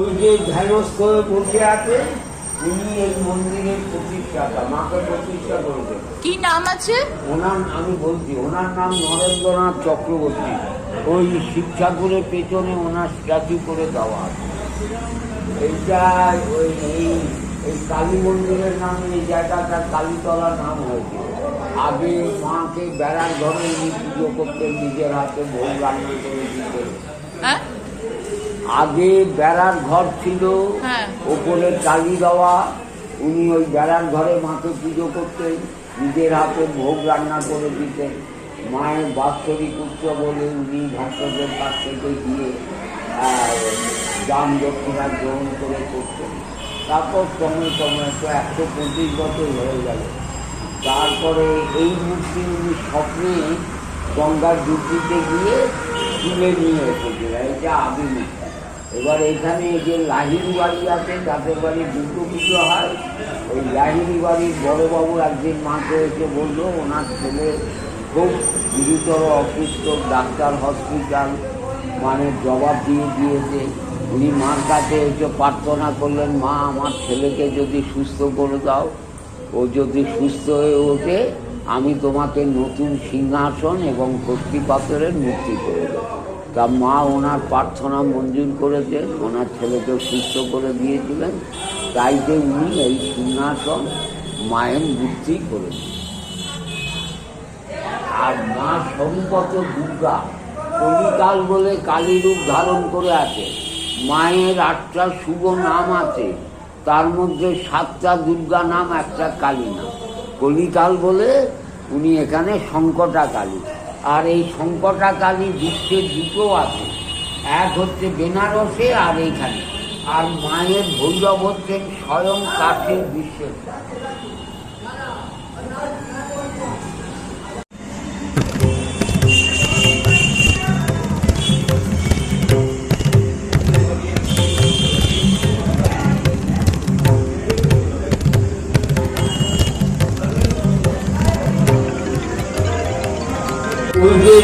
ওই যে ধ্যানস্থ হয়ে বসে আছে উনি এই মন্দিরের প্রতিষ্ঠাতা, মাকে প্রতিষ্ঠা করেছেন। কি নাম আছে ওনার? আমি বলছি, ওনার নাম নরেন্দ্রনাথ চক্রবর্তী। ওই শিব ঠাকুরের পেছনে ওনার স্ট্যাচু করে দেওয়া আছে। এইটা ওই এই কালী মন্দিরের নামে এই জায়গাটা কালীতলা নাম হয়েছে। আগে মাকে বেড়ার ঘরে উনি পুজো করতেন, নিজের হাতে ভোগ রান্না করে দিতেন। হ্যাঁ আগে বেড়ার ঘর ছিল, ওপরে টালি দেওয়া। উনি ওই বেড়ার ঘরে মাকে পুজো করতেন, নিজের হাতে ভোগ রান্না করে দিতেন। মায়ের বাৎসরিক উৎসব বলে উনি ভক্তদের কাছ থেকে গিয়ে দান দক্ষিণা গ্রহণ করে করতেন। তারপর সময় তো 125 বছর হয়ে গেল। তারপরে এই মূর্তি উনি স্বপ্নে গঙ্গার ডুবতে গিয়ে তুলে নিয়ে এসেছিলেন। এটা আদিমূর্তি। এবার এখানে যে লাহিড়ি বাড়ি আছে, যাদের বাড়ি দুটো পুজো হয়, ওই লাহিড়ি বাড়ির বড়োবাবু একদিন মাকে এসে বললো ওনার ছেলে খুব গুরুতর অসুস্থ, ডাক্তার হসপিটাল জবাব দিয়ে দিয়েছে। উনি মার কাছে এসে প্রার্থনা করলেন, মা আমার ছেলেকে যদি সুস্থ করে দাও, ও যদি সুস্থ হয়ে ওঠে আমি তোমাকে নতুন সিংহাসন এবং কষ্টি পাথরের মূর্তি করে দেবো। তা মা ওনার প্রার্থনা মঞ্জুর করেছেন, ওনার ছেলেকে সুস্থ করে দিয়েছিলেন। তাইতে উনি এই সিংহাসন মায়ের মূর্তি করেছেন। আর মা সম্পত দুর্গা কলিকাল বলে কালী রূপ ধারণ করে আছে। মায়ের 8টা শুভ নাম আছে, তার মধ্যে 7টা দুর্গা নাম, 1টা কালী নাম। কলিকাল বলে উনি এখানে সংকটা কালী। আর এই সংকটা কালী বিশ্বের দুটো আছে, এক হচ্ছে বেনারসে আর এইখানে। আর মায়ের ভৈরব হচ্ছেন স্বয়ং কাঠের বিশ্বের। ওই যে